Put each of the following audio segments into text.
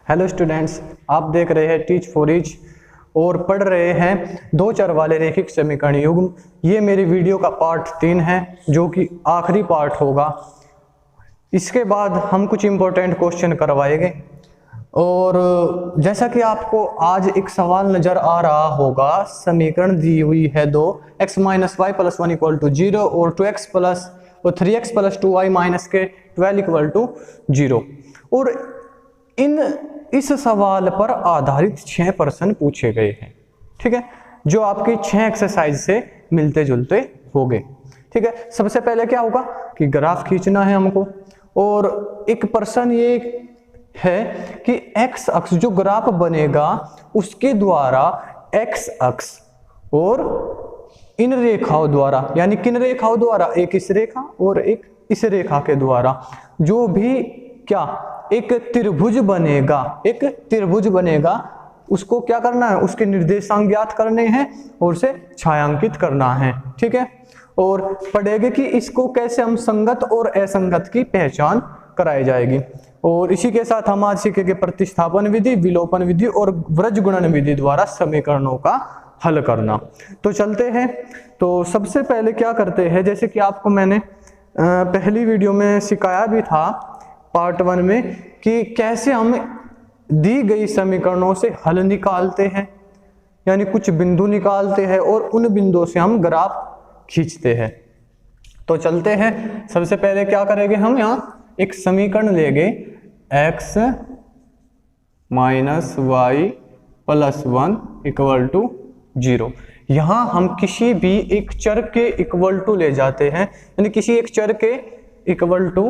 Hello students, आप देख रहे हैं टीच फॉर ईच और पढ़ रहे हैं दो चर वाले रैखिक समीकरण युग्म। ये मेरी वीडियो का पार्ट 3 है जो कि आखिरी पार्ट होगा। इसके बाद हम कुछ इम्पोर्टेंट क्वेश्चन करवाएंगे और जैसा कि आपको आज एक सवाल नजर आ रहा होगा, समीकरण दी हुई है दो, x minus y plus 1 equal to 0 और 2x प्लस और 3x प्लस 2y माइनस के 12 इक्वल टू 0। और इस सवाल पर आधारित 6 प्रश्न पूछे गए हैं, ठीक है, जो आपकी 6 एक्सरसाइज से मिलते जुलते होंगे। ठीक है, सबसे पहले क्या होगा कि ग्राफ खींचना है हमको, और एक प्रश्न ये है कि x अक्ष जो ग्राफ बनेगा उसके द्वारा x अक्ष और इन रेखाओं द्वारा, यानी किन रेखाओं द्वारा, एक इस रेखा और एक इस रेखा के द्वारा जो भी क्या एक त्रिभुज बनेगा, उसको क्या करना है, उसके निर्देशांक ज्ञात करने हैं और उसे छायांकित करना है। ठीक है, और पढ़ेंगे कि इसको कैसे हम संगत और असंगत की पहचान कराई जाएगी। और इसी के साथ हम आज सीखेंगे प्रतिस्थापन विधि, विलोपन विधि और वृज्ज गुणन विधि द्वारा समीकरणों का हल करना। तो चलते हैं। तो सबसे पहले क्या करते हैं, जैसे कि आपको मैंने पहली वीडियो में सिखाया भी था पार्ट 1 में, कि कैसे हम दी गई समीकरणों से हल निकालते हैं, यानी कुछ बिंदु निकालते हैं और उन बिंदुओं से हम ग्राफ खींचते हैं। तो चलते हैं। सबसे पहले क्या करेंगे, हम यहाँ एक समीकरण लेंगे, x minus y plus 1 equal to 0। यहाँ हम किसी भी एक चर के इक्वल टू ले जाते हैं, यानी किसी एक चर के इक्वल टू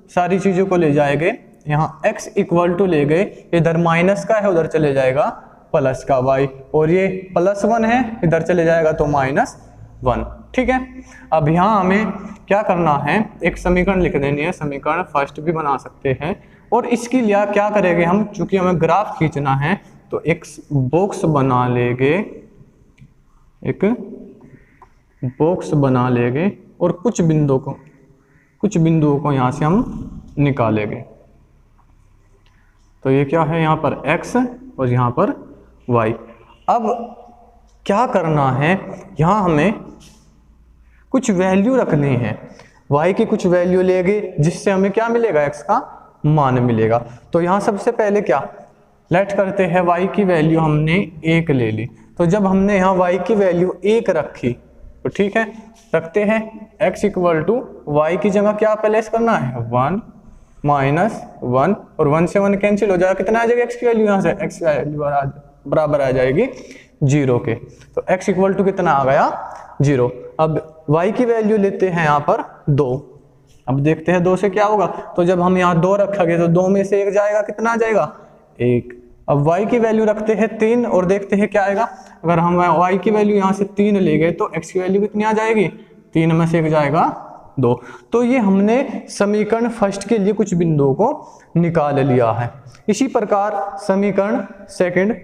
सारी चीजों को ले जाएंगे। यहाँ x इक्वल टू ले गए, इधर माइनस का है उधर चले जाएगा प्लस का y, और ये प्लस 1 है इधर चले जाएगा तो माइनस 1। ठीक है, अब यहाँ हमें क्या करना है, एक समीकरण लिख देनी है, समीकरण फर्स्ट भी बना सकते हैं। और इसके लिए क्या करेंगे हम, चूंकि हमें ग्राफ खींचना है तो एक बॉक्स बना लेंगे और कुछ बिंदुओं को यहाँ से हम निकालेंगे। तो ये क्या है, यहाँ पर x और यहाँ पर y। अब क्या करना है, यहाँ हमें कुछ वैल्यू रखनी है, y की कुछ वैल्यू लेंगे जिससे हमें क्या मिलेगा, x का मान मिलेगा। तो यहाँ सबसे पहले क्या लेट करते हैं, y की वैल्यू हमने 1 ले ली। तो जब हमने यहाँ y की वैल्यू 1 रखी तो ठीक है, रखते हैं x इक्वल टू y की जगह क्या प्लेस करना है, 1 माइनस 1, और 1 से 1 कैंसिल हो जाएगा, कितना आ जाएगा x की वैल्यू, यहाँ से x की वैल्यू बराबर आ जाएगी 0 के। तो x इक्वल टू कितना आ गया, 0। अब y की वैल्यू लेते हैं यहाँ पर 2। अब देखते हैं 2 से क्या होगा। तो जब हम यहाँ 2 रखेंगे तो 2 में से 1 जाएगा, कितना आ जाएगा, 1। अब y की वैल्यू रखते हैं 3 और देखते हैं क्या आएगा। अगर हम y की वैल्यू यहाँ से 3 ले गए तो x की वैल्यू कितनी आ जाएगी, 3 में से 1 जाएगा 2। तो ये हमने समीकरण फर्स्ट के लिए कुछ बिंदुओं को निकाल लिया है। इसी प्रकार समीकरण सेकंड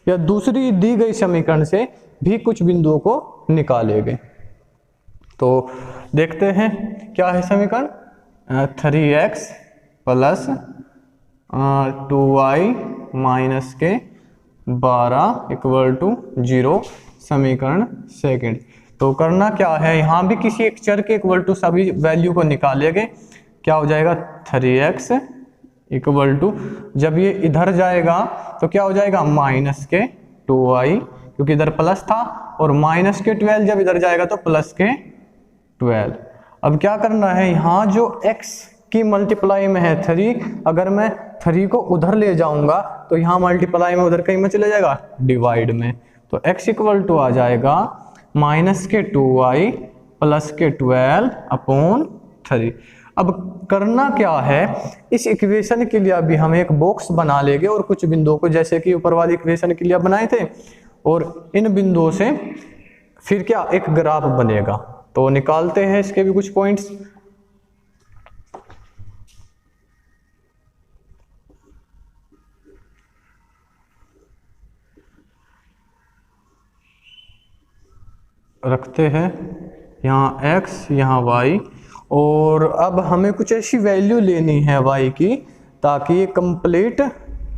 या दूसरी दी गई समीकरण से भी कुछ बिंदुओं को निकालेंगे। तो देखते हैं क्या है समीकरण, 3x प्लस 2y माइनस के 12 इक्वल टू 0, समीकरण सेकंड। तो करना क्या है, यहाँ भी किसी एक चर के इक्वल टू सभी वैल्यू को निकालेंगे। क्या हो जाएगा, 3x इक्वल टू, जब ये इधर जाएगा तो क्या हो जाएगा, माइनस के 2y, क्योंकि इधर प्लस था, और माइनस के 12 जब इधर जाएगा तो प्लस के 12। अब क्या करना है, यहाँ जो x की मल्टीप्लाई में है 3, अगर मैं 3 को उधर ले जाऊंगा तो यहाँ मल्टीप्लाई में उधर कहीं में चले जाएगा, डिवाइड में। तो x इक्वल टू आ जाएगा माइनस के 2y प्लस के 12 अपॉन 3। अब करना क्या है, इस इक्वेशन के लिए अभी हम एक बॉक्स बना लेंगे और कुछ बिंदुओं को, जैसे कि ऊपर वाली इक्वेशन के लिए बनाए थे, और इन बिंदुओं से फिर क्या एक ग्राफ बनेगा। तो निकालते हैं इसके भी कुछ पॉइंट्स। रखते हैं यहाँ x यहाँ y, और अब हमें कुछ ऐसी वैल्यू लेनी है y की ताकि ये कंप्लीट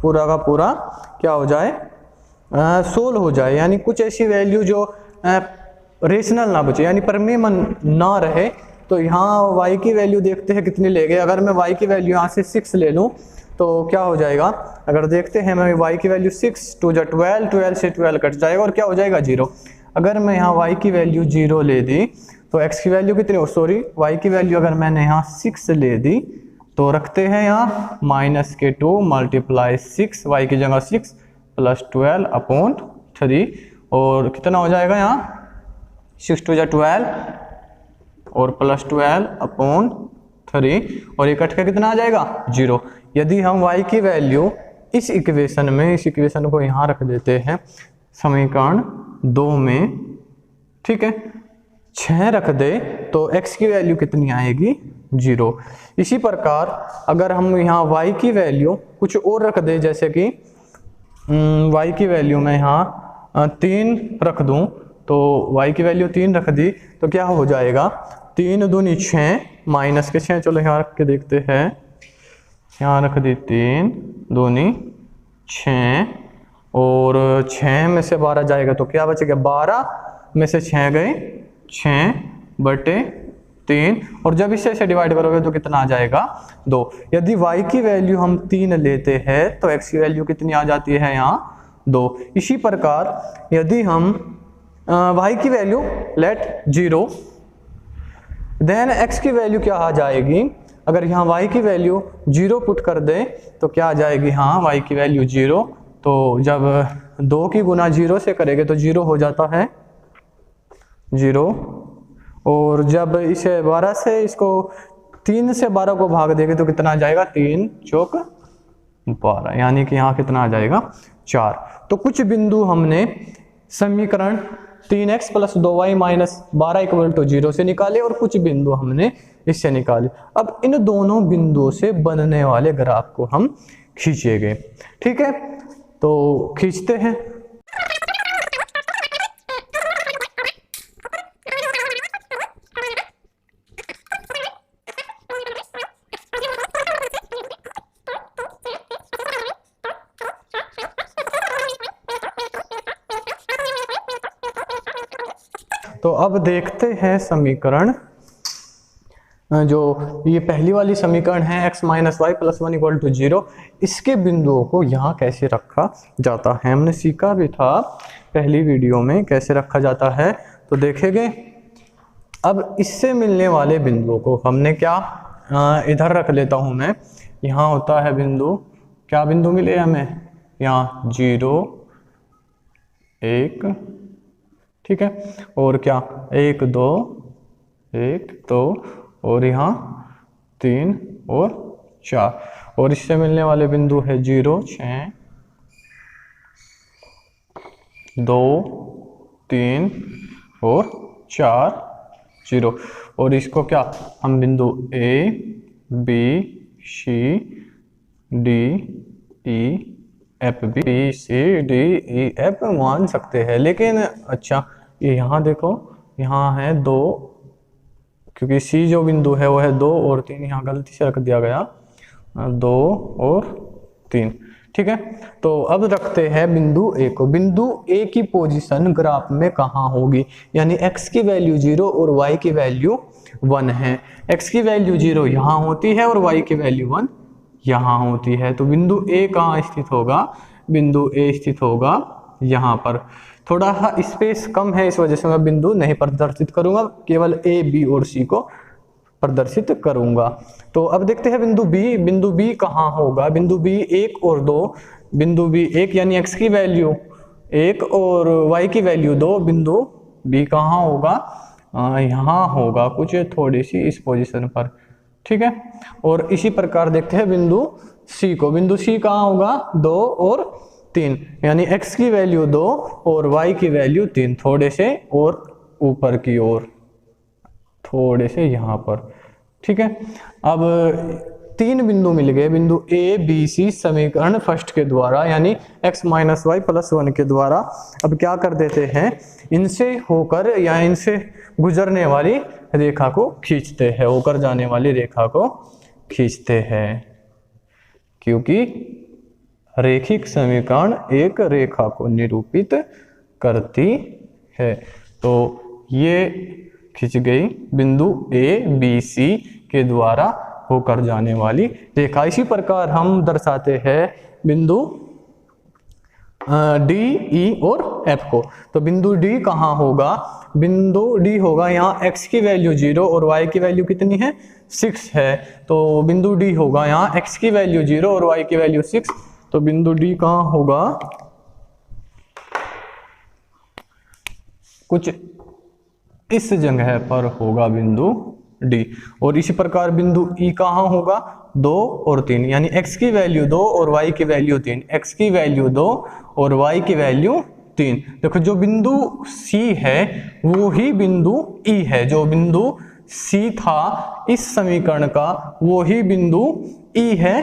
पूरा का पूरा क्या हो जाए, सोल्व हो जाए, यानी कुछ ऐसी वैल्यू जो रेशनल ना बचे, यानी परमेय ना रहे। तो यहाँ y की वैल्यू देखते हैं कितनी ले गए। अगर मैं y की वैल्यू यहाँ से 6 ले लूँ तो क्या हो जाएगा, अगर देखते हैं मैं y की वैल्यू 6 2 जा 12, 12 से 12 कट जाएगा और क्या हो जाएगा 0। अगर मैं यहाँ y की वैल्यू 0 ले दी तो x की वैल्यू कितनी हो, सॉरी y की वैल्यू अगर मैंने यहाँ 6 ले दी तो रखते हैं यहाँ -2 मल्टीप्लाई 6, y की जगह 6 प्लस 12/3 और कितना हो जाएगा यहाँ 6 2 जा 12 और प्लस 12/3 और ये कट के कितना आ जाएगा 0। यदि हम y की वैल्यू इस इक्वेशन में, इस इक्वेशन को यहाँ रख देते हैं समीकरण 2 में, ठीक है, 6 रख दे तो x की वैल्यू कितनी आएगी 0। इसी प्रकार अगर हम यहाँ y की वैल्यू कुछ और रख दे, जैसे कि y की वैल्यू मैं यहाँ 3 रख दूँ, तो y की वैल्यू 3 रख दी तो क्या हो जाएगा 3 दूनी 6 माइनस के 6, चलो यहाँ रख के देखते हैं, यहाँ रख दी 3 दूनी 6 और 6 में से 12 जाएगा तो क्या बचेगा 12 में से 6 गए 6/3 और जब इसे ऐसे डिवाइड करोगे तो कितना आ जाएगा 2। यदि y की वैल्यू हम 3 लेते हैं तो x की वैल्यू कितनी आ जाती है यहाँ 2। इसी प्रकार यदि हम y की वैल्यू लेट 0 देन x की वैल्यू क्या आ जाएगी, अगर यहाँ y की वैल्यू 0 पुट कर दे तो क्या आ जाएगी, हाँ y की वैल्यू 0, तो जब 2 की गुना 0 से करेंगे तो 0 हो जाता है 0 और जब इसे 12 से इसको 3 से 12 को भाग देंगे तो कितना आ जाएगा 3 चौक 12, यानी कि यहाँ कितना आ जाएगा 4। तो कुछ बिंदु हमने समीकरण 3x + 2y - 12 = 0 से निकाले और कुछ बिंदु हमने इससे निकाले। अब इन दोनों बिंदुओं से बनने वाले ग्राफ को हम खींचेंगे, ठीक है, तो खींचते हैं। तो अब देखते हैं समीकरण, जो ये पहली वाली समीकरण है x - y + 1 = 0, इसके बिंदुओं को यहाँ कैसे रखा जाता है। हमने सीखा भी था पहली वीडियो में कैसे रखा जाता है, तो देखेंगे। अब इससे मिलने वाले बिंदुओं को हमने क्या इधर रख लेता हूँ मैं, यहाँ होता है बिंदु, क्या बिंदु मिले हमें यहाँ 0 1, ठीक है, और क्या 1 2 1 2 और यहाँ 3 और 4, और इससे मिलने वाले बिंदु है 0 6 2 3 और 4 0, और इसको क्या हम बिंदु A B C D E F B C D E F मान सकते हैं। लेकिन अच्छा ये यहाँ देखो, यहाँ है 2, क्योंकि C जो बिंदु है वो है 2 और 3, यहाँ गलती से रख दिया गया 2 और 3, ठीक है। तो अब रखते हैं बिंदु A को। बिंदु A की पोजीशन ग्राफ में कहाँ होगी, यानी x की वैल्यू 0 और y की वैल्यू 1 है। x की वैल्यू 0 यहाँ होती है और y की वैल्यू 1 यहाँ होती है। तो बिंदु A कहाँ स्थित होगा, बिंदु A स्थित होगा यहाँ पर। थोड़ा स्पेस कम है, इस वजह से मैं बिंदु नहीं प्रदर्शित करूंगा, केवल A B और C को प्रदर्शित करूंगा। तो अब देखते हैं बिंदु B। बिंदु B कहाँ होगा, बिंदु B 1 और 2, बिंदु B 1 यानी x की वैल्यू 1 और y की वैल्यू 2, बिंदु B कहाँ होगा, यहाँ होगा कुछ थोड़ी सी इस पोजीशन पर, ठीक है। और इसी प्रकार देखते हैं बिंदु C को। बिंदु C कहाँ होगा 2 और 3, यानी x की वैल्यू 2 और y की वैल्यू 3, थोड़े से और ऊपर की ओर, थोड़े से यहाँ पर, ठीक है। अब 3 बिंदु मिल गए, बिंदु A B C समीकरण फर्स्ट के द्वारा, यानी x - y + 1 के द्वारा। अब क्या कर देते हैं, इनसे होकर या इनसे गुजरने वाली रेखा को खींचते हैं, होकर जाने वाली रेखा को खींचते हैं, क्योंकि रैखिक समीकरण एक रेखा को निरूपित करती है। तो ये खिंच गई बिंदु ए बी सी के द्वारा होकर जाने वाली रेखा। इसी प्रकार हम दर्शाते हैं बिंदु डी ई और एफ को। तो बिंदु डी कहाँ होगा? बिंदु डी होगा यहाँ x की वैल्यू 0 और y की वैल्यू कितनी है? 6 है। तो बिंदु डी होगा यहाँ x की वैल्यू 0 और y की वैल्यू 6। तो बिंदु डी कहाँ होगा? कुछ इस जगह पर होगा बिंदु डी। और इसी प्रकार बिंदु ई कहाँ होगा? 2 और 3, यानी x की वैल्यू 2 और y की वैल्यू 3, x की वैल्यू 2 और y की वैल्यू 3। देखो जो बिंदु C है वो ही बिंदु E है। जो बिंदु C था इस समीकरण का वो ही बिंदु E है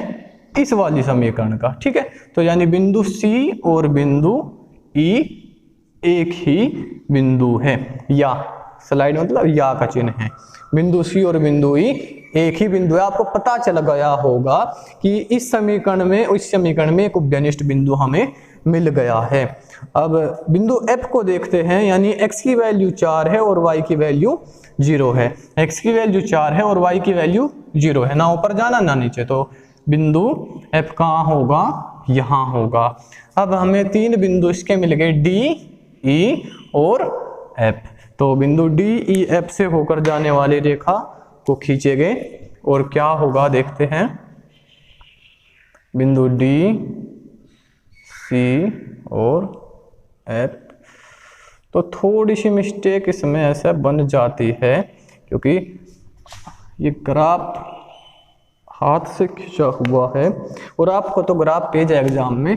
इस वाली समीकरण का। ठीक है, तो यानी बिंदु C और बिंदु E एक ही बिंदु है। या स्लाइड मतलब या का चिन्ह है। बिंदु C और बिंदु E एक ही बिंदु है। आपको पता चल गया होगा कि इस समीकरण में इस समीकरण में एक उभयनिष्ठ बिंदु हमें मिल गया है। अब बिंदु F को देखते हैं, यानी x की वैल्यू 4 है और y की वैल्यू 0 है। x की वैल्यू 4 है और y की वैल्यू 0 है, ना ऊपर जाना ना नीचे। तो बिंदु F कहाँ होगा? यहाँ होगा। अब हमें 3 बिंदु इसके मिल गए D, E और F। तो बिंदु D, E, F से होकर जाने वाली रेखा को खींचेंगे और क्या होगा देखते हैं। बिंदु D, C और F। तो थोड़ी सी मिस्टेक इसमें ऐसे बन जाती है क्योंकि ये ग्राफ हाथ से खींचा हुआ है और आपको तो ग्राफ पेज एग्जाम में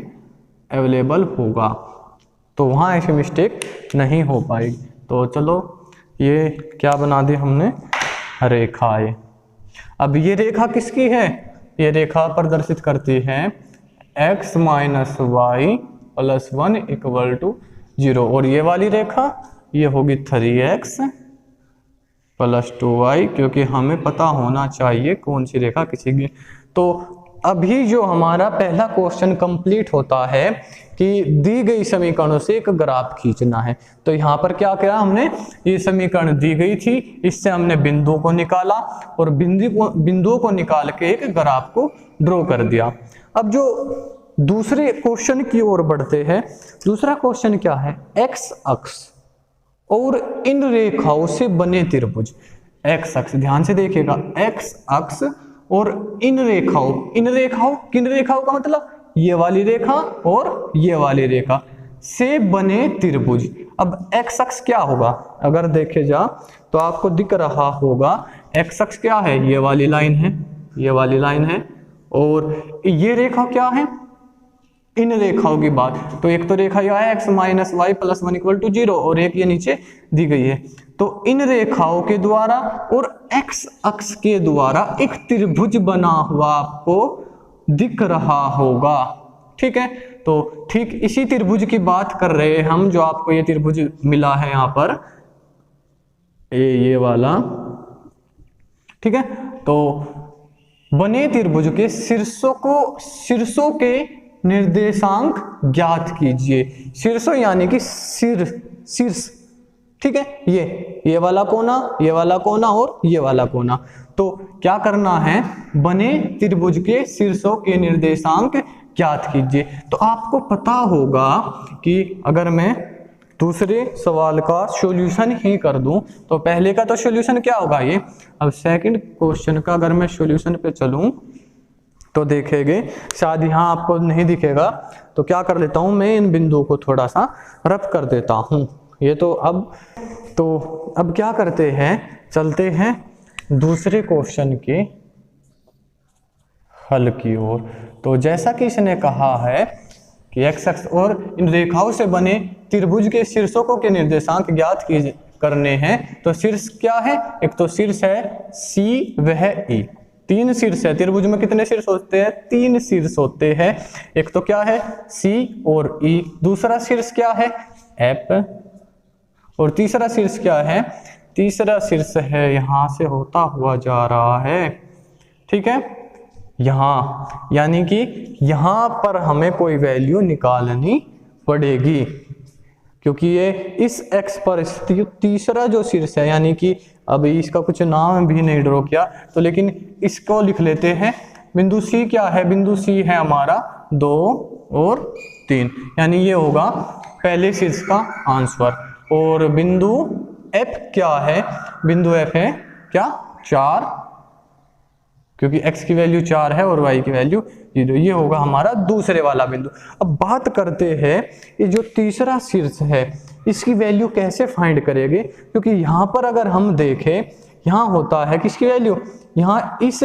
अवेलेबल होगा, तो वहाँ ऐसी मिस्टेक नहीं हो पाएगी। तो चलो ये क्या बना दी हमने? रेखाएं। अब ये रेखा किसकी है? ये रेखा प्रदर्शित करती है x minus y plus 1 equal to 0। और ये वाली रेखा ये होगी 3x प्लस 2y, क्योंकि हमें पता होना चाहिए कौन सी रेखा किसी की। तो अभी जो हमारा पहला क्वेश्चन कंप्लीट होता है कि दी गई समीकरणों से एक ग्राफ खींचना है। तो यहाँ पर क्या किया हमने? ये समीकरण दी गई थी, इससे हमने बिंदुओं को निकाला और बिंदुओं को निकाल के एक ग्राफ को ड्रॉ कर दिया। अब जो दूसरे क्वेश्चन की ओर बढ़ते हैं। दूसरा क्वेश्चन क्या है? एक्स अक्ष और इन रेखाओं से बने त्रिभुज। एक्स अक्ष ध्यान से देखिएगा, एक्स अक्ष और इन रेखाओं किन रेखाओं का मतलब? ये वाली रेखा और ये वाली रेखा से बने त्रिभुज। अब एक्स अक्ष क्या होगा? अगर देखे जा तो आपको दिख रहा होगा एक्स अक्ष क्या है? ये वाली लाइन है, ये वाली लाइन है। और ये रेखा क्या है? इन रेखाओं की बात, तो एक तो रेखा यह है x minus y plus 1 equal to 0 और एक ये नीचे दी गई है। तो इन रेखाओं के द्वारा और x अक्ष के द्वारा एक त्रिभुज बना हुआ आपको दिख रहा होगा। ठीक है, तो ठीक इसी त्रिभुज की बात कर रहे हैं हम, जो आपको ये त्रिभुज मिला है यहाँ पर, ये वाला। ठीक है, तो बने त्रिभुज के शीर्षों के निर्देशांक ज्ञात कीजिए। शीर्षों यानी कि शीर्ष। ठीक है, ये वाला कोना, ये वाला कोना और ये वाला कोना। तो क्या करना है? बने त्रिभुज के शीर्षों के निर्देशांक ज्ञात कीजिए। तो आपको पता होगा कि अगर मैं दूसरे सवाल का सॉल्यूशन ही कर दूं तो पहले का तो सॉल्यूशन क्या होगा ये। अब सेकंड क्वेश्चन का अगर मैं सॉल्यूशन पे चलूं तो देखेंगे, शायद यहाँ आपको नहीं दिखेगा, तो क्या कर लेता हूँ मैं, इन बिंदुओं को थोड़ा सा रफ कर देता हूँ। ये तो अब क्या करते हैं, चलते हैं दूसरे क्वेश्चन के हल की ओर। तो जैसा कि इसने कहा है कि एक्स अक्ष और इन रेखाओं से बने त्रिभुज के शीर्षों के निर्देशांक ज्ञात करने हैं। तो शीर्ष क्या है? एक तो शीर्ष है सी वह ई। 3 शीर्ष है। त्रिभुज में कितने शीर्ष होते हैं? 3 शीर्ष होते हैं। एक तो क्या है? सी और ई। दूसरा शीर्ष क्या है? एफ। और तीसरा शीर्ष क्या है? तीसरा शीर्ष है यहां से होता हुआ जा रहा है। ठीक है, यहाँ, यानी कि यहाँ पर हमें कोई वैल्यू निकालनी पड़ेगी, क्योंकि ये इस x पर तीसरा जो शीर्ष है, यानी कि अभी इसका कुछ नाम भी नहीं ड्रॉ किया तो, लेकिन इसको लिख लेते हैं। बिंदु C क्या है? बिंदु C है हमारा 2 और 3, यानी ये होगा पहले शीर्ष का आंसर। और बिंदु F क्या है? बिंदु F है क्या? 4, क्योंकि x की वैल्यू 4 है और y की वैल्यू 0, ये होगा हमारा दूसरे वाला बिंदु। अब बात करते हैं ये जो तीसरा शीर्ष है इसकी वैल्यू कैसे फाइंड करेंगे, क्योंकि यहाँ पर अगर हम देखें यहाँ होता है किसकी वैल्यू, यहाँ इस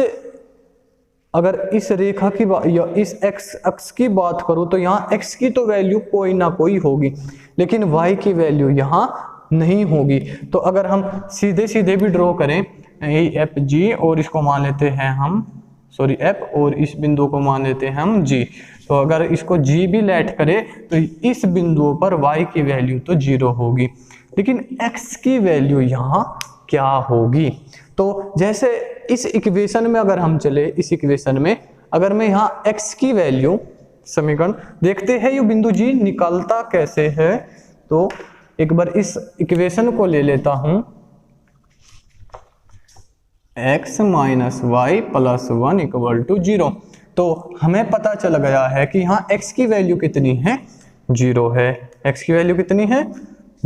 अगर इस रेखा की बात या इस x अक्ष की बात करूँ तो यहाँ x की तो वैल्यू कोई ना कोई होगी, लेकिन y की वैल्यू यहाँ नहीं होगी। तो अगर हम सीधे सीधे भी ड्रॉ करें एफ जी और इसको मान लेते हैं हम एफ और इस बिंदु को मान लेते हैं हम जी, तो अगर इसको जी भी लेट करें तो इस बिंदु पर y की वैल्यू तो 0 होगी, लेकिन x की वैल्यू यहाँ क्या होगी। तो जैसे इस इक्वेशन में अगर हम चले, इस इक्वेशन में अगर मैं यहाँ x की वैल्यू समीकरण देखते हैं ये बिंदु जी निकलता कैसे है, तो एक बार इस इक्वेशन को ले लेता हूं, x minus y plus 1 equal to 0। तो हमें पता चल गया है कि यहाँ x की वैल्यू कितनी है? 0 है। x की वैल्यू कितनी है?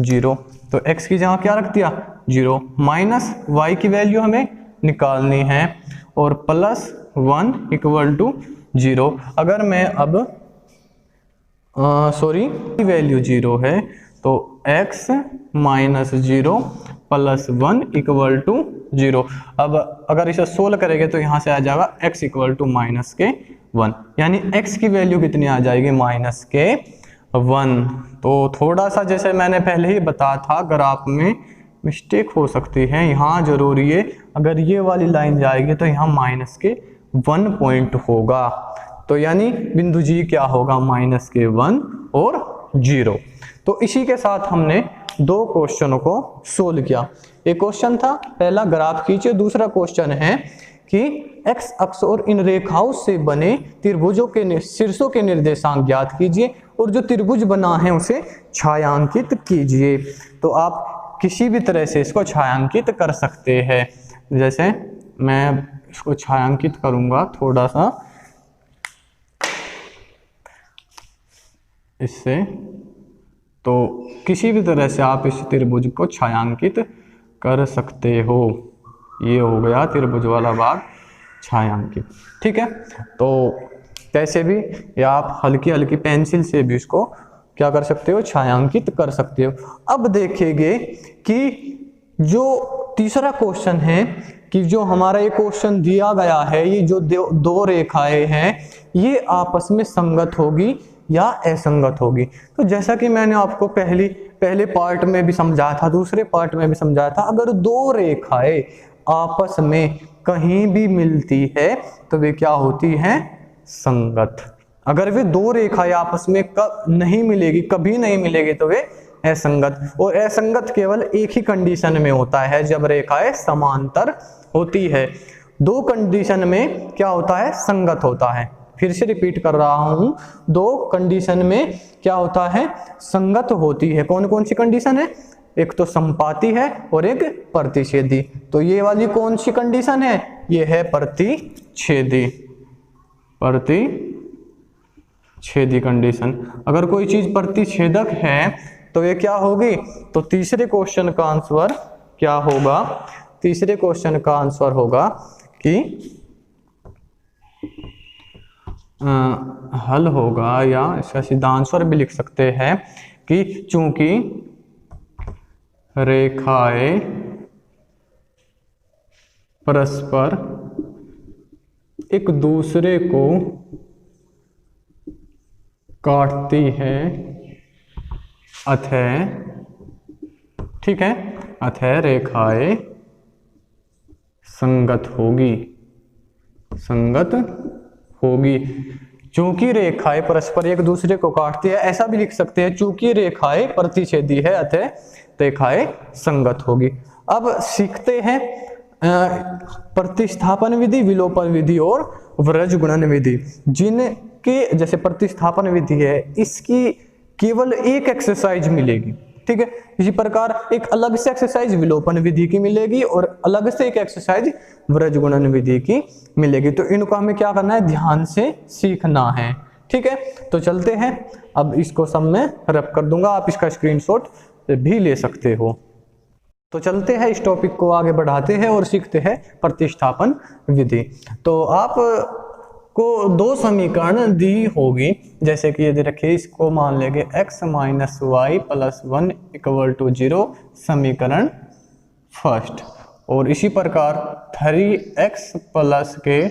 0। तो x की जगह क्या रख दिया? 0 माइनस y की वैल्यू हमें निकालनी है और प्लस 1 इक्वल टू 0। अगर मैं अब की वैल्यू 0 है तो x minus 0 plus 1 equal to 0। अब अगर इसे सोल्व करेंगे तो यहाँ से आ जाएगा x इक्वल टू माइनस के 1, यानी x की वैल्यू कितनी आ जाएगी? माइनस के 1। तो थोड़ा सा जैसे मैंने पहले ही बताया था ग्राफ में मिस्टेक हो सकती है, यहाँ जरूरी है अगर ये वाली लाइन जाएगी तो यहाँ माइनस के 1 पॉइंट होगा, तो यानी बिंदु जी क्या होगा? माइनस के 1 और 0। तो इसी के साथ हमने दो क्वेश्चनों को सोल्व किया। एक क्वेश्चन था पहला ग्राफ खींचे, दूसरा क्वेश्चन है कि x अक्ष और इन रेखाओं से बने त्रिभुजों के शीर्षों के निर्देशांक ज्ञात कीजिए और जो त्रिभुज बना है उसे छायांकित कीजिए। तो आप किसी भी तरह से इसको छायांकित कर सकते हैं, जैसे मैं इसको छायांकित करूंगा थोड़ा सा इससे, तो किसी भी तरह से आप इस त्रिभुज को छायांकित कर सकते हो। ये हो गया त्रिभुज वाला भाग छायांकित, ठीक है। तो कैसे भी, या आप हल्की हल्की पेंसिल से भी इसको क्या कर सकते हो? छायांकित कर सकते हो। अब देखेंगे कि जो तीसरा क्वेश्चन है कि जो हमारा ये क्वेश्चन दिया गया है, ये जो दो रेखाएं हैं ये आपस में संगत होगी या असंगत होगी। तो जैसा कि मैंने आपको पहले पार्ट में भी समझाया था, दूसरे पार्ट में भी समझाया था, अगर दो रेखाएं आपस में कहीं भी मिलती है तो वे क्या होती हैं? संगत। अगर वे दो रेखाएं आपस में नहीं मिलेगी, कभी नहीं मिलेगी, तो वे असंगत। और असंगत केवल एक ही कंडीशन में होता है, जब रेखाएं समांतर होती है। दो कंडीशन में क्या होता है? संगत होता है। फिर से रिपीट कर रहा हूं, दो कंडीशन में क्या होता है? संगत होती है। कौन कौन सी कंडीशन है? एक तो संपाती है और एक प्रतिच्छेदी। तो ये वाली कौन सी कंडीशन है? ये है प्रतिच्छेदी, प्रतिच्छेदी कंडीशन। अगर कोई चीज प्रतिच्छेदक है तो ये क्या होगी? तो तीसरे क्वेश्चन का आंसर क्या होगा? तीसरे क्वेश्चन का आंसर होगा कि हल होगा, या इसका सीधा आंसर भी लिख सकते हैं कि चूंकि रेखाएं परस्पर एक दूसरे को काटती है अतः, ठीक है, अतः रेखाएं संगत होगी, संगत होगी। चूंकि रेखाएं परस्पर एक दूसरे को काटती है, ऐसा भी लिख सकते हैं चूंकि रेखाएं प्रतिच्छेदी है अतः रेखाएं संगत होगी। अब सीखते हैं प्रतिस्थापन विधि, विलोपन विधि और व्रज गुणन विधि, जिनके जैसे प्रतिस्थापन विधि है इसकी केवल एक एक्सरसाइज मिलेगी, ठीक है। इसी प्रकार एक अलग से एक्सरसाइज विलोपन विधि की मिलेगी और अलग से एक एक्सरसाइज व्रज गुणन विधि की मिलेगी। तो इनको हमें क्या करना है, ध्यान से सीखना है, ठीक है। तो चलते हैं, अब इसको सब में रब कर दूंगा, आप इसका स्क्रीनशॉट भी ले सकते हो। तो चलते हैं, इस टॉपिक को आगे बढ़ाते हैं और सीखते हैं प्रतिस्थापन विधि। तो आप को दो समीकरण दी होगी, जैसे कि ये दे रखिए, इसको मान लेंगे x minus y plus 1 equal to 0 समीकरण फर्स्ट, और इसी प्रकार 3x प्लस के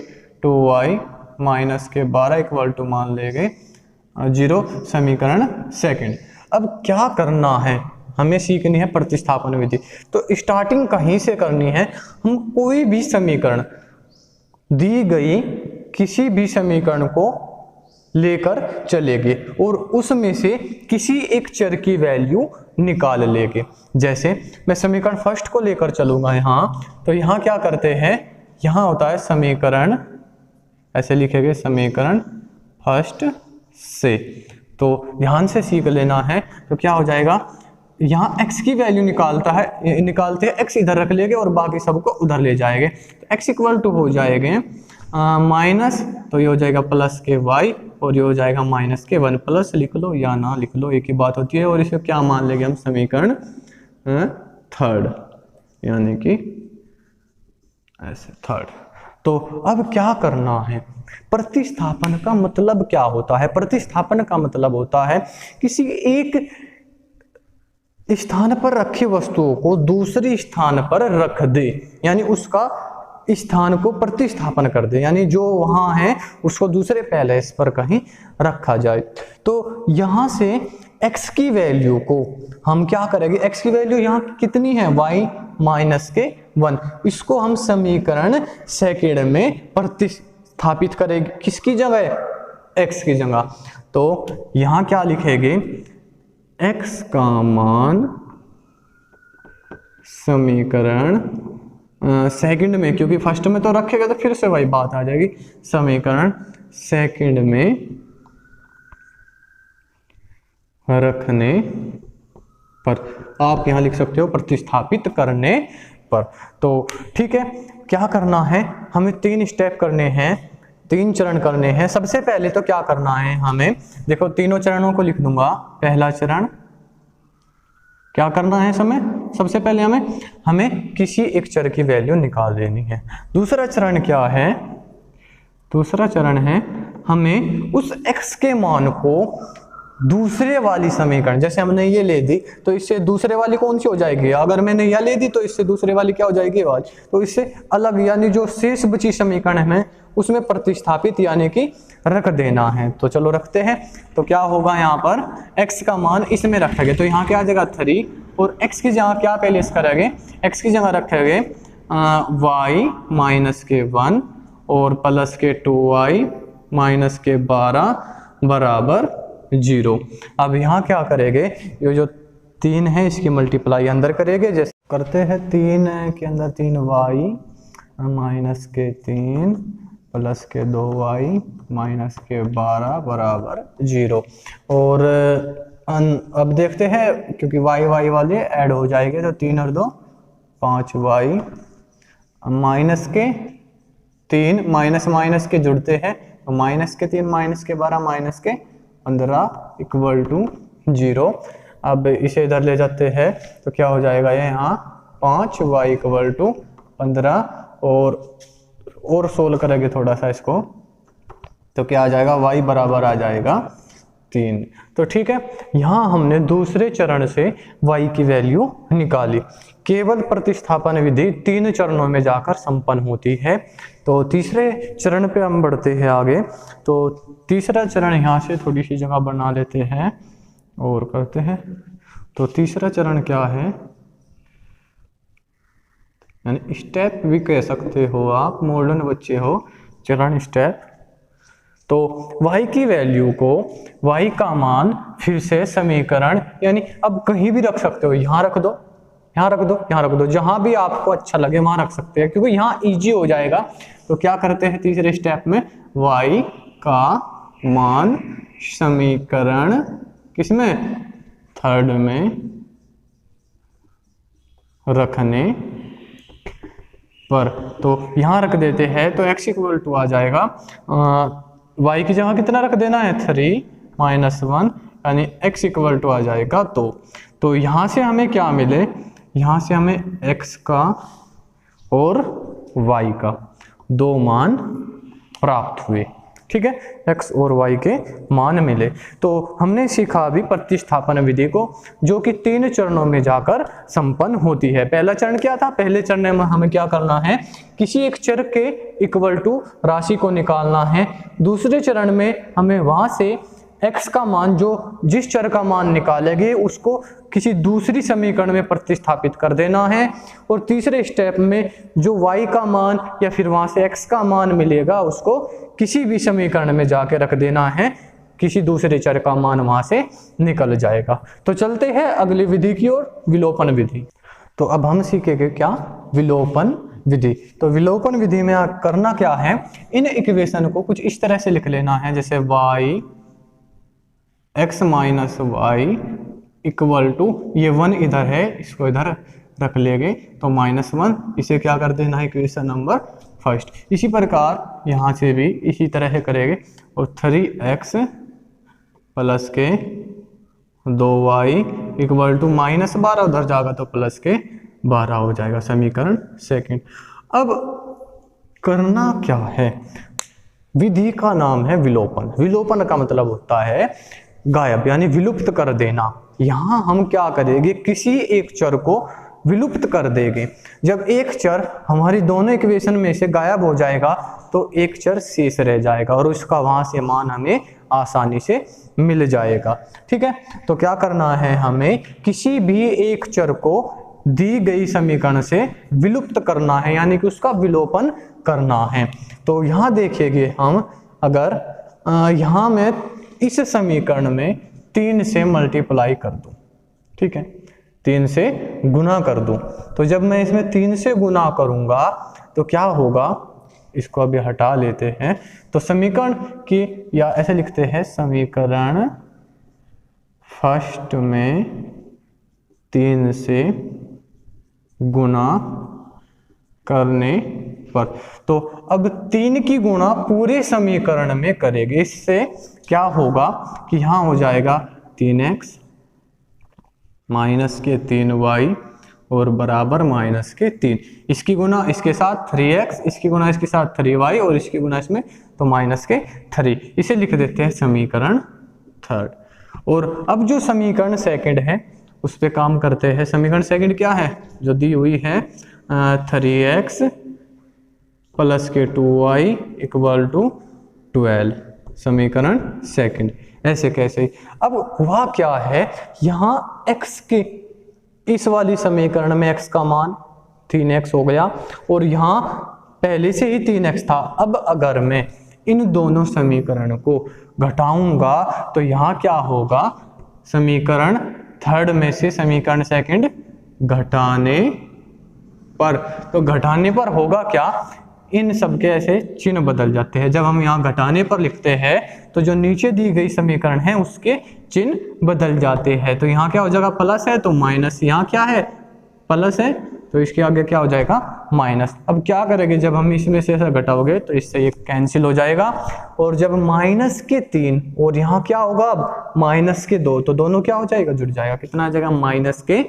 2y माइनस के 12 इक्वल टू मान लेंगे 0 समीकरण सेकंड। अब क्या करना है, हमें सीखनी है प्रतिस्थापन विधि। तो स्टार्टिंग कहीं से करनी है, हम कोई भी समीकरण, दी गई किसी भी समीकरण को लेकर चलेंगे और उसमें से किसी एक चर की वैल्यू निकाल लेंगे। जैसे मैं समीकरण फर्स्ट को लेकर चलूंगा यहाँ, तो यहाँ क्या करते हैं, यहाँ होता है समीकरण, ऐसे लिखेंगे समीकरण फर्स्ट से। तो ध्यान से सीख लेना है। तो क्या हो जाएगा, यहाँ x की वैल्यू निकालते हैं, x इधर रख लेंगे और बाकी सबको उधर ले जाएंगे। तो x इक्वल टू हो जाएंगे माइनस, तो ये हो जाएगा प्लस के y और ये हो जाएगा माइनस के 1। प्लस लिख लो या ना लिख लो, एक ही बात होती है। और इसे क्या मान लेंगे हम, समीकरण थर्ड, यानी कि ऐसे थर्ड। तो अब क्या करना है, प्रतिस्थापन का मतलब क्या होता है। प्रतिस्थापन का मतलब होता है किसी एक स्थान पर रखी वस्तुओं को दूसरी स्थान पर रख दे, यानी उसका स्थान को प्रतिस्थापन कर दे, यानी जो वहां है उसको दूसरे पैलेस पर कहीं रखा जाए। तो यहां से x की वैल्यू को हम क्या करेंगे, x की वैल्यू यहाँ कितनी है, y माइनस के 1, इसको हम समीकरण सेकंड में प्रतिस्थापित करेंगे, किसकी जगह, x की जगह। तो यहां क्या लिखेंगे, x का मान समीकरण सेकंड में, क्योंकि फर्स्ट में तो रखेगा तो फिर से वही बात आ जाएगी, समीकरण सेकंड में रखने पर, आप यहां लिख सकते हो प्रतिस्थापित करने पर। तो ठीक है, क्या करना है, हमें 3 स्टेप करने हैं, 3 चरण करने हैं। सबसे पहले तो क्या करना है हमें, देखो तीनों चरणों को लिख दूंगा। पहला चरण क्या करना है, सबसे पहले हमें किसी एक चर की वैल्यू निकाल देनी है। दूसरा चरण क्या है, दूसरा चरण है हमें उस x के मान को दूसरे वाली समीकरण, जैसे हमने ये ले दी तो इससे दूसरे वाली कौन सी हो जाएगी, अगर मैंने यह ले दी तो इससे दूसरे वाली क्या हो जाएगी, वाली। तो इससे अलग, यानी जो शेष बची समीकरण है उसमें प्रतिस्थापित यानी कि रख देना है। तो चलो रखते हैं। तो क्या होगा, यहाँ पर x का मान इसमें रखेंगे, तो यहाँ क्या आ जाएगा 3, और x की जगह क्या पहले इसका रखेंगे, x की जगह रखेंगे y माइनस के 1 और प्लस के 2y माइनस के 12 बराबर 0। अब यहाँ क्या करेंगे, ये जो 3 है इसकी मल्टीप्लाई अंदर करेंगे, जैसे करते हैं 3 के अंदर 3y माइनस के 3 प्लस के 2y माइनस के 12 बराबर 0। और अब देखते हैं, क्योंकि y वाले ऐड हो जाएंगे, तो 3 और 2 5y माइनस के 3 माइनस के जुड़ते हैं, तो माइनस के 3 माइनस के 12 माइनस के 15 इक्वल टू 0। अब इसे इधर ले जाते हैं, तो क्या हो जाएगा, ये यहाँ 5y इक्वल टू 15, और सोल्व करेंगे थोड़ा सा इसको, तो क्या आ जाएगा, y बराबर आ जाएगा 3। तो ठीक है, यहाँ हमने दूसरे चरण से y की वैल्यू निकाली। केवल प्रतिस्थापन विधि 3 चरणों में जाकर संपन्न होती है। तो तीसरे चरण पे हम बढ़ते हैं आगे। तो तीसरा चरण यहाँ से थोड़ी सी जगह बना लेते हैं और करते हैं। तो तीसरा चरण क्या है, यानी स्टेप भी कह सकते हो आप, मॉडर्न बच्चे हो, चरण स्टेप। तो y की वैल्यू को, y का मान फिर से समीकरण, यानी अब कहीं भी रख सकते हो, यहाँ रख दो यहाँ रख दो, यहाँ रख दो, जहां भी आपको अच्छा लगे वहां रख सकते हैं, क्योंकि यहाँ इजी हो जाएगा। तो क्या करते हैं तीसरे स्टेप में, y का मान समीकरण किसमें, थर्ड में रखने पर, तो यहां रख देते हैं। तो x इक्वल टू आ जाएगा, y की जगह कितना रख देना है, 3 - 1, यानी x इक्वल टू आ जाएगा। तो यहां से हमें क्या मिले, यहां से हमें x का और y का दो मान प्राप्त हुए। ठीक है, x और y के मान मिले। तो हमने सीखा अभी प्रतिस्थापन विधि को, जो कि 3 चरणों में जाकर संपन्न होती है। पहला चरण क्या था, पहले चरण में हमें क्या करना है, किसी एक चर के इक्वल टू राशि को निकालना है। दूसरे चरण में हमें वहां से x का मान, जो जिस चर का मान निकालेंगे उसको किसी दूसरी समीकरण में प्रतिस्थापित कर देना है। और तीसरे स्टेप में जो y का मान या फिर वहां से x का मान मिलेगा उसको किसी भी समीकरण में जाके रख देना है, किसी दूसरे चर का मान वहां से निकल जाएगा। तो चलते हैं अगली विधि की ओर, विलोपन विधि। तो अब हम सीखेंगे क्या, विलोपन विधि। तो विलोपन विधि में करना क्या है, इन इक्वेशन को कुछ इस तरह से लिख लेना है, जैसे x minus y equal to, ये 1 इधर है, इसको इधर रख लेंगे तो -1, इसे क्या कर देना है, इक्वेशन नंबर फर्स्ट। इसी प्रकार यहाँ से भी इसी तरह से करेंगे, और 3x प्लस के 2y इक्वल टू -12, उधर जाएगा तो प्लस के 12 हो जाएगा, समीकरण सेकंड। अब करना क्या है, विधि का नाम है विलोपन। विलोपन का मतलब होता है गायब, यानी विलुप्त कर देना। यहां हम क्या करेंगे, किसी एक चर को विलुप्त कर देंगे। जब एक चर हमारी दोनों इक्वेशन में से गायब हो जाएगा तो एक चर शेष रह जाएगा और उसका वहां से मान हमें आसानी से मिल जाएगा। ठीक है, तो क्या करना है, हमें किसी भी एक चर को दी गई समीकरण से विलुप्त करना है, यानी कि उसका विलोपन करना है। तो यहां देखिएगा हम, अगर यहां मैं इस समीकरण में 3 से मल्टीप्लाई कर दूं, ठीक है, 3 से गुना कर दूं, तो जब मैं इसमें 3 से गुना करूंगा तो क्या होगा, इसको अभी हटा लेते हैं। तो समीकरण की, या ऐसे लिखते हैं, समीकरण फर्स्ट में 3 से गुना करने पर, तो अब 3 की गुणा पूरे समीकरण में करेंगे। इससे क्या होगा कि यहाँ हो जाएगा 3x माइनस के 3y और बराबर माइनस के 3, इसकी गुना इसके साथ 3x, इसकी गुना इसके साथ 3y और इसकी गुना इसमें, तो माइनस के 3। इसे लिख देते हैं समीकरण थर्ड। और अब जो समीकरण सेकंड है उस पे काम करते हैं। समीकरण सेकंड क्या है, जो दी हुई है 3x प्लस के 2y इक्वल टू 12, समीकरण सेकंड। ऐसे कैसे, अब हुआ क्या है, यहाँ x के इस वाली समीकरण में x का मान 3x हो गया और यहाँ पहले से ही 3x था। अब अगर मैं इन दोनों समीकरण को घटाऊंगा तो यहाँ क्या होगा, समीकरण थर्ड में से समीकरण सेकंड घटाने पर, तो घटाने पर होगा क्या, इन सब के ऐसे चिन्ह बदल जाते हैं। जब हम यहाँ घटाने पर लिखते हैं तो जो नीचे दी गई समीकरण है उसके चिन्ह बदल जाते हैं। तो यहाँ क्या हो जाएगा, प्लस है तो माइनस, यहाँ क्या है, प्लस है तो इसके आगे क्या हो जाएगा, माइनस। अब क्या करेंगे, जब हम इसमें से ऐसा घटाओगे तो इससे ये कैंसिल हो जाएगा, और जब माइनस के 3 और यहाँ क्या होगा, अब माइनस के 2, तो दोनों क्या हो जाएगा, जुड़ जाएगा। कितना आ जाएगा, माइनस के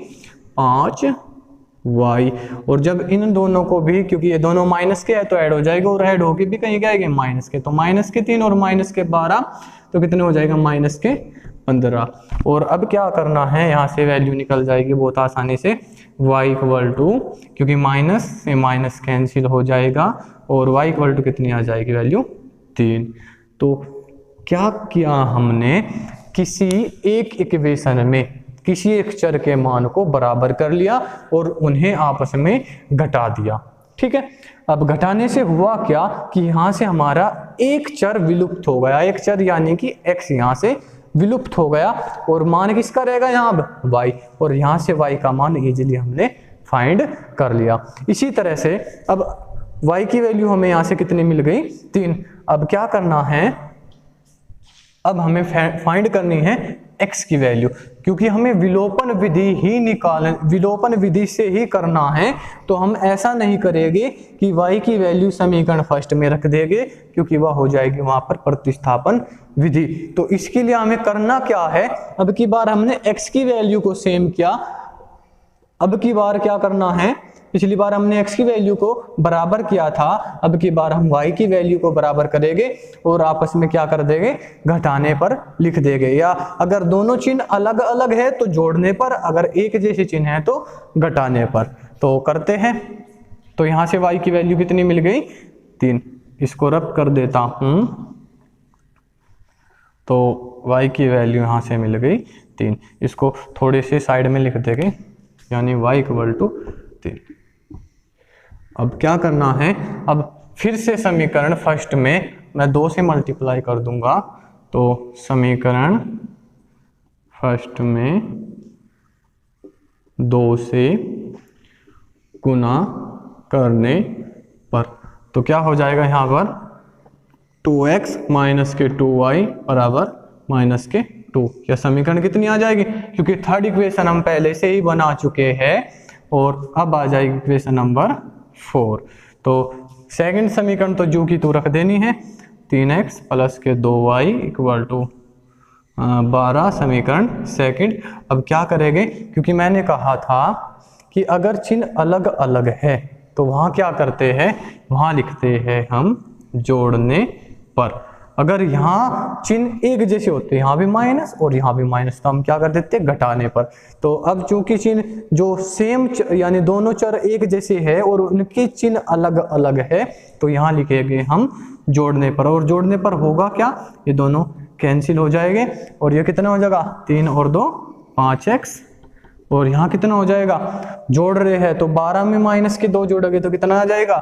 5y। और जब इन दोनों को भी, क्योंकि ये दोनों माइनस के है तो ऐड हो जाएगा, और ऐड होके भी कहीं क्या आएगा, माइनस के, तो माइनस के 3 और माइनस के 12, तो कितने हो जाएगा, माइनस के 15। और अब क्या करना है, यहाँ से वैल्यू निकल जाएगी बहुत आसानी से, y इक्वल टू, क्योंकि माइनस से माइनस कैंसिल हो जाएगा, और y इक्वल टू कितनी आ जाएगी, वैल्यू 3। तो क्या किया हमने, किसी एक इक्वेशन में किसी एक चर के मान को बराबर कर लिया और उन्हें आपस में घटा दिया। ठीक है, अब घटाने से हुआ क्या कि यहाँ से हमारा एक चर विलुप्त हो गया, एक चर यानी कि x यहाँ से विलुप्त हो गया और मान किसका रहेगा यहाँ अब y, और यहाँ से y का मान इजीली हमने फाइंड कर लिया। इसी तरह से अब y की वैल्यू हमें यहाँ से कितनी मिल गई 3। अब क्या करना है, अब हमें फाइंड करनी है x की वैल्यू, क्योंकि हमें विलोपन विधि से ही करना है। तो हम ऐसा नहीं करेंगे कि y की वैल्यू समीकरण फर्स्ट में रख देंगे, क्योंकि वह हो जाएगी वहां पर प्रतिस्थापन विधि। तो इसके लिए हमें करना क्या है, अब की बार हमने x की वैल्यू को सेम किया, अब की बार क्या करना है, पिछली बार हमने x की वैल्यू को बराबर किया था, अब की बार हम y की वैल्यू को बराबर करेंगे और आपस में क्या कर देंगे, घटाने पर लिख देंगे, या अगर दोनों चिन्ह अलग अलग है तो जोड़ने पर, अगर एक जैसे चिन्ह है तो घटाने पर। तो करते हैं। तो यहां से y की वैल्यू कितनी मिल गई 3, इसको रब कर देता हूं। तो y की वैल्यू यहां से मिल गई 3, इसको थोड़े से साइड में लिख देंगे, यानी y इक्वल टू 3। अब क्या करना है, अब फिर से समीकरण फर्स्ट में मैं 2 से मल्टीप्लाई कर दूंगा, तो समीकरण फर्स्ट में 2 से गुना करने पर तो क्या हो जाएगा यहाँ पर 2x माइनस के 2y बराबर माइनस के 2। यह समीकरण कितनी आ जाएगी, क्योंकि थर्ड इक्वेशन हम पहले से ही बना चुके हैं, और अब आ जाएगी इक्वेशन नंबर 4। तो सेकंड समीकरण तो जो की तू रख देनी है, 3x प्लस के 2y इक्वल टू 12 समीकरण सेकंड। अब क्या करेंगे, क्योंकि मैंने कहा था कि अगर चिन्ह अलग अलग है तो वहां क्या करते हैं, वहां लिखते हैं हम जोड़ने पर। अगर यहाँ चिन्ह एक जैसे होते हैं, यहाँ भी माइनस और यहाँ भी माइनस, तो हम क्या कर देते हैं, घटाने पर। तो अब चूंकि चिन्ह जो सेम यानी दोनों चर एक जैसे है और उनके चिन्ह अलग अलग है, तो यहाँ लिखेंगे हम जोड़ने पर। और जोड़ने पर होगा क्या, ये दोनों कैंसिल हो जाएंगे और ये कितना हो जाएगा 3 और 2 5x, और यहाँ कितना हो जाएगा, जोड़ रहे हैं तो 12 में माइनस के 2 जोड़ोगे तो कितना आ जाएगा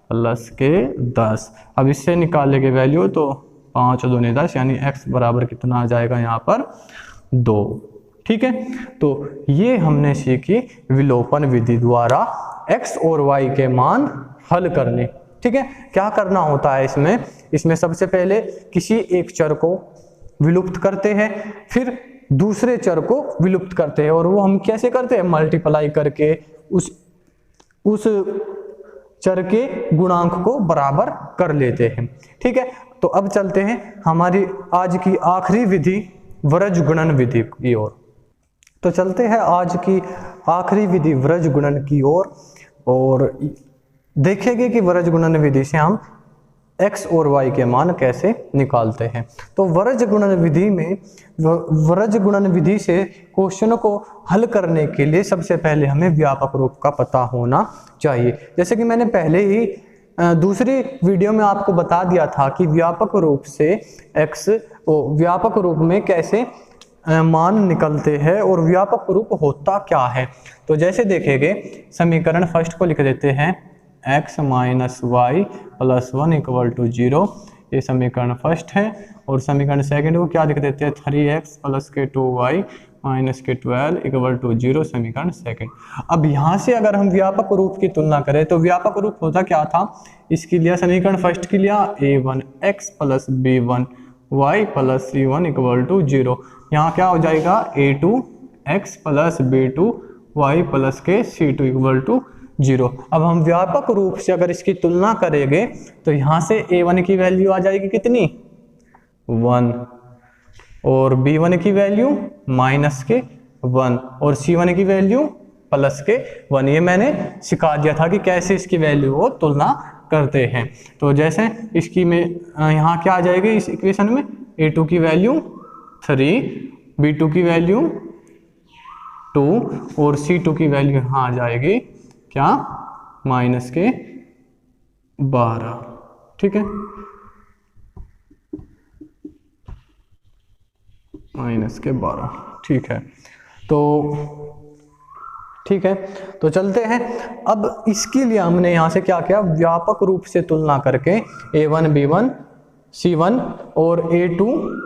प्लस के 10। अब इससे निकालेंगे वैल्यू तो 5 और 2 ने 10, यानी x बराबर कितना आ जाएगा यहाँ पर 2। ठीक है, तो ये हमने सीखी विलोपन विधि द्वारा x और y के मान हल करने। ठीक है, क्या करना होता है इसमें सबसे पहले किसी एक चर को विलुप्त करते हैं, फिर दूसरे चर को विलुप्त करते हैं, और वो हम कैसे करते हैं, मल्टीप्लाई करके उस चर के गुणांक को बराबर कर लेते हैं। ठीक है, तो अब चलते हैं हमारी आज की आखिरी विधि वृज गुणन विधि की ओर। तो चलते हैं आज की आखिरी विधि वृज गुणन की ओर, और देखेंगे कि वृज गुणन विधि से हम x और y के मान कैसे निकालते हैं। तो वृज गुणन विधि से क्वेश्चनों को हल करने के लिए सबसे पहले हमें व्यापक रूप का पता होना चाहिए। जैसे कि मैंने पहले ही दूसरी वीडियो में आपको बता दिया था कि व्यापक रूप से व्यापक रूप में कैसे मान निकलते हैं और व्यापक रूप होता क्या है। तो जैसे देखेंगे, समीकरण फर्स्ट को लिख देते हैं x minus y plus 1 equal to 0, ये समीकरण फर्स्ट है। और समीकरण सेकंड को क्या लिख देते हैं 3x प्लस के 2y माइनस के 12 इक्वल टू 0, समीकरण सेकंड। अब यहाँ से अगर हम व्यापक रूप की तुलना करें तो व्यापक रूप होता क्या था, इसके लिए समीकरण फर्स्ट के लिए a1x plus b1y plus c1 equal to 0। यहाँ क्या हो जाएगा a2x प्लस b2y प्लस के c2 इक्वल टू 0। अब हम व्यापक रूप से अगर इसकी तुलना करेंगे तो यहाँ से a1 की वैल्यू आ जाएगी कितनी 1, और b1 की वैल्यू माइनस के 1 और c1 की वैल्यू प्लस के 1। ये मैंने सिखा दिया था कि कैसे इसकी वैल्यू को तुलना करते हैं। तो जैसे इसकी में यहाँ क्या आ जाएगी इस इक्वेशन में, a2 की वैल्यू 3, b2 की वैल्यू 2 और c2 की वैल्यू यहाँ आ जाएगी क्या माइनस के 12। ठीक है, माइनस के 12। ठीक है, तो चलते हैं। अब इसके लिए हमने यहाँ से क्या किया, व्यापक रूप से तुलना करके a1 b1 C1 और A2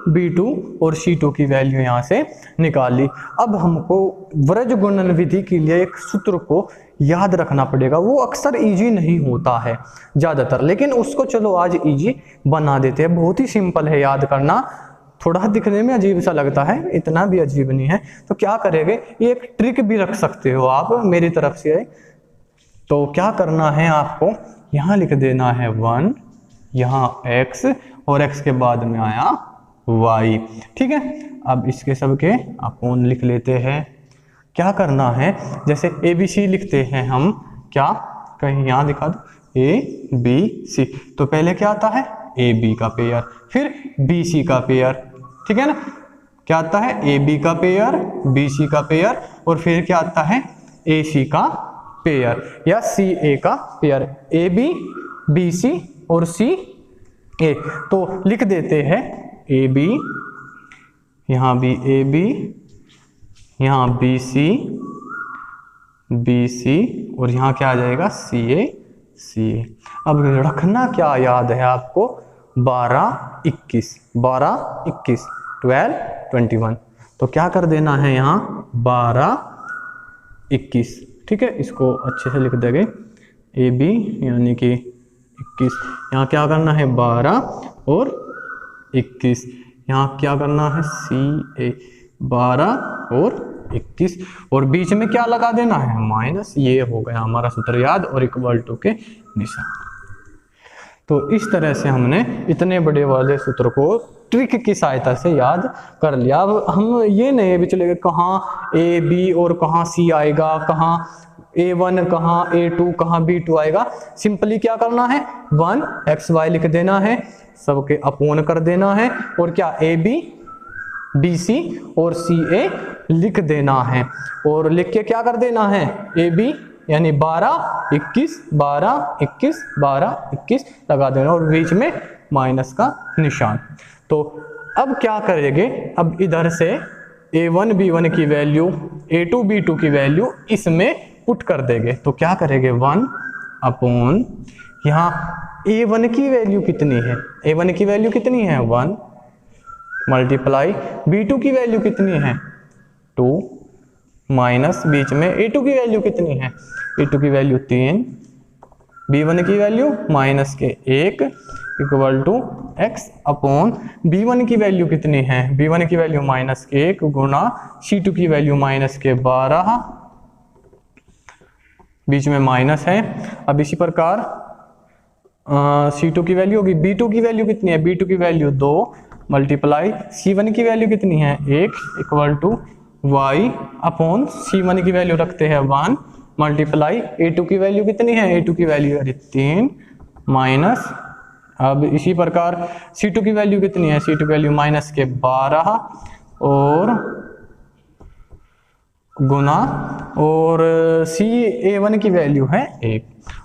B2 और C2 की वैल्यू यहाँ से निकाल ली। अब हमको व्रज गुणन विधि के लिए एक सूत्र को याद रखना पड़ेगा। वो अक्सर इजी नहीं होता है ज़्यादातर, लेकिन उसको चलो आज इजी बना देते हैं। बहुत ही सिंपल है याद करना, थोड़ा दिखने में अजीब सा लगता है, इतना भी अजीब नहीं है। तो क्या करेंगे, ये एक ट्रिक भी रख सकते हो आप मेरी तरफ से। तो क्या करना है आपको, यहाँ लिख देना है 1, यहाँ x और x के बाद में आया y, ठीक है। अब इसके सब के अपोन लिख लेते हैं। क्या करना है, जैसे ABC लिखते हैं हम, क्या कहीं यहाँ दिखा दो ABC, तो पहले क्या आता है AB का पेयर, फिर BC का पेयर, ठीक है ना। क्या आता है AB का पेयर, BC का पेयर, और फिर क्या आता है AC का पेयर या CA का पेयर, AB BC और CA। तो लिख देते हैं AB, यहाँ भी AB, यहाँ BC और यहाँ क्या आ जाएगा CA। अब रखना क्या याद है आपको, 12 21 12 21। तो क्या कर देना है यहाँ 12 21, ठीक है। इसको अच्छे से लिख देंगे AB यानी कि 21, यहाँ क्या करना है 12 और 21, यहाँ क्या करना है CA 12 और 21, और बीच में क्या लगा देना है माइनस। ये हो गया हमारा सूत्र याद, और इक्वल टू के निशान। तो इस तरह से हमने इतने बड़े वाले सूत्र को ट्रिक की सहायता से याद कर लिया। अब हम ये नहीं भी चलेगा कहाँ A B और कहाँ C आएगा, कहाँ A1 कहाँ A2 कहाँ B2 आएगा। सिंपली क्या करना है 1 XY लिख देना है, सबके अपोन कर देना है, और क्या AB BC और CA लिख देना है, और लिख के क्या कर देना है AB यानी 12 21 12 21 12 21 लगा देना, और बीच में माइनस का निशान। तो अब क्या करेंगे, अब इधर से A1 B1 की वैल्यू A2 B2 की वैल्यू इसमें पुट कर देंगे। तो क्या करेंगे 1 अपॉन, यहाँ A1 की वैल्यू कितनी है, A1 की वैल्यू कितनी है 1 मल्टीप्लाई B2 की वैल्यू कितनी है 2 माइनस बीच में A2 की वैल्यू कितनी है, A2 की वैल्यू 3, B1 की वैल्यू माइनस के 1 equal to x upon B1 की वैल्यू कितनी है, B1 की वैल्यू माइनस के 1 गुना C2 की वैल्यू माइनस के 12, बीच में माइनस है। अब इसी प्रकार C2 की वैल्यू होगी, B2 की वैल्यू कितनी है, B2 की वैल्यू 2 मल्टीप्लाई C1 की वैल्यू कितनी है 1 equal to y upon C1 की वैल्यू रखते हैं 1 मल्टीप्लाई A2 की वैल्यू कितनी है, A2 की वैल्यू है 3 माइनस, अब इसी प्रकार C2 की वैल्यू कितनी है, C2 की वैल्यू माइनस के 12 और गुना, और CA1 की वैल्यू है 1।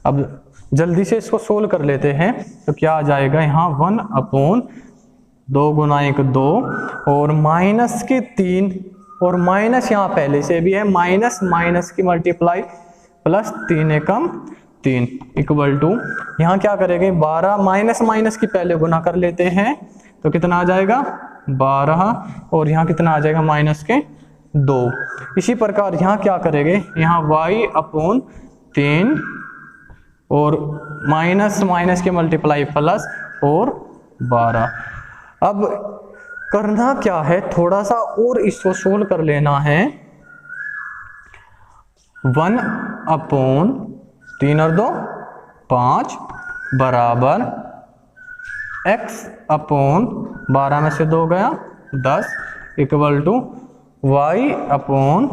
अब जल्दी से इसको सोल्व कर लेते हैं। तो क्या आ जाएगा यहाँ 1 अपॉन 2 गुना 1 2 और माइनस के 3, और माइनस यहाँ पहले से भी है, माइनस माइनस की multiply plus 3 Ekam 3 equal to, यहाँ क्या करेंगे 12 माइनस माइनस की पहले गुना कर लेते हैं, तो कितना आ जाएगा 12, और यहाँ कितना आ जाएगा माइनस के 2। इसी प्रकार यहाँ क्या करेंगे, यहाँ y अपॉन 3 और माइनस माइनस के मल्टीप्लाई प्लस और 12। अब करना क्या है, थोड़ा सा और इसको सोल्व कर लेना है। 1 अपॉन 3 और 2 5 बराबर x अपॉन 12 में से 2 गया 10 इक्वल टू y अपॉन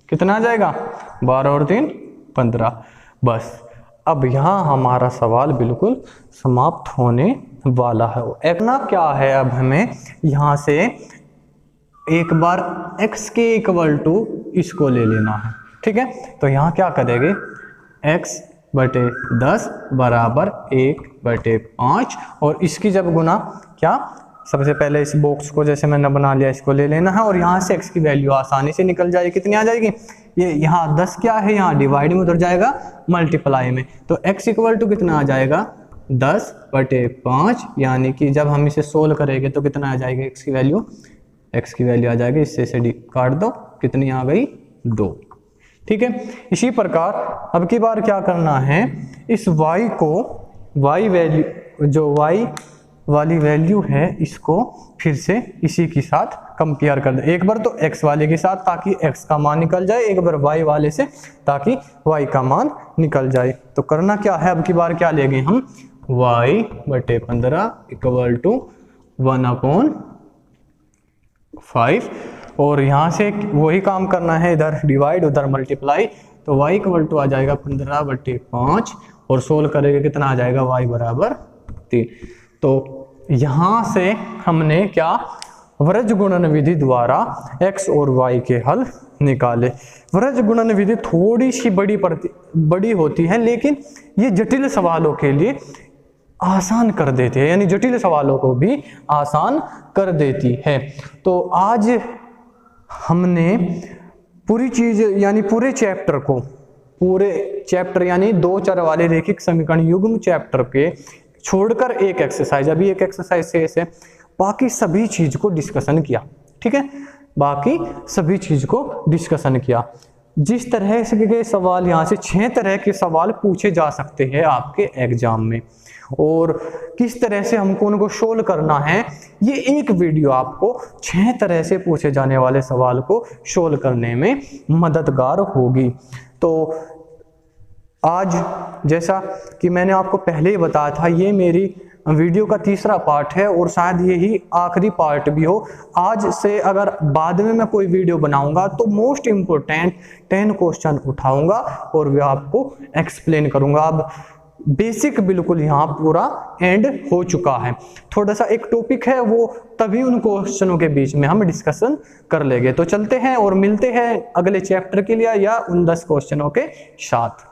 कितना आ जाएगा 12 और 3 15। बस अब यहाँ हमारा सवाल बिल्कुल समाप्त होने वाला है। इतना क्या है, अब हमें यहाँ से एक बार x के इक्वल टू इसको ले लेना है, ठीक है। तो यहाँ क्या करेंगे x बटे 10 बराबर 1/5, और इसकी जब गुना क्या, सबसे पहले इस बॉक्स को जैसे मैंने बना लिया इसको ले लेना है, और यहाँ से x की वैल्यू आसानी से निकल जाएगी। कितनी आ जाएगी, ये यहाँ 10 क्या है, यहाँ डिवाइड में उधर जाएगा मल्टीप्लाई में, तो x इक्वल टू कितना आ जाएगा 10/5, यानी कि जब हम इसे सोल्व करेंगे तो कितना आ जाएगा x की वैल्यू आ जाएगी, इससे से डी काट दो, कितनी आ गई 2। ठीक है, इसी प्रकार अब की बार क्या करना है, इस y को y वैल्यू जो y वाली वैल्यू है इसको फिर से इसी के साथ कंपेयर कर दे। एक बार तो x वाले के साथ ताकि x का मान निकल जाए, एक बार y वाले से ताकि y का मान निकल जाए। तो करना क्या है, अब की बार क्या लेंगे हम, y/15 इक्वल टू 1/5, और यहाँ से वही काम करना है, इधर डिवाइड उधर मल्टीप्लाई, तो y इक्वल टू आ जाएगा 15/5 और सोल्व करेंगे कितना आ जाएगा y बराबर 3। तो यहाँ से हमने क्या, वृज गुणन विधि द्वारा x और y के हल निकाले। वृज गुणन विधि थोड़ी सी बड़ी होती है, लेकिन ये जटिल सवालों के लिए आसान कर देती है, यानी जटिल सवालों को भी आसान कर देती है। तो आज हमने पूरी चीज यानी पूरे चैप्टर यानी 2 चर वाले रैखिक समीकरण युग्म चैप्टर के छोड़कर एक एक्सरसाइज, अभी एक एक्सरसाइज शेष है, बाकी सभी चीज को डिस्कशन किया। ठीक है, बाकी सभी चीज को डिस्कशन किया। जिस तरह के सवाल यहाँ से 6 तरह के सवाल पूछे जा सकते हैं आपके एग्जाम में, और किस तरह से हमको उनको सोल्व करना है, ये एक वीडियो आपको 6 तरह से पूछे जाने वाले सवाल को सोल्व करने में मददगार होगी। तो आज जैसा कि मैंने आपको पहले ही बताया था, ये मेरी वीडियो का तीसरा पार्ट है और शायद यही आखिरी पार्ट भी हो। आज से अगर बाद में मैं कोई वीडियो बनाऊंगा तो मोस्ट इम्पोर्टेंट 10 क्वेश्चन उठाऊंगा और वे आपको एक्सप्लेन करूंगा। अब बेसिक बिल्कुल यहाँ पूरा एंड हो चुका है, थोड़ा सा एक टॉपिक है वो तभी उन क्वेश्चनों के बीच में हम डिस्कशन कर लेंगे। तो चलते हैं और मिलते हैं अगले चैप्टर के लिए या उन 10 क्वेश्चनों के साथ।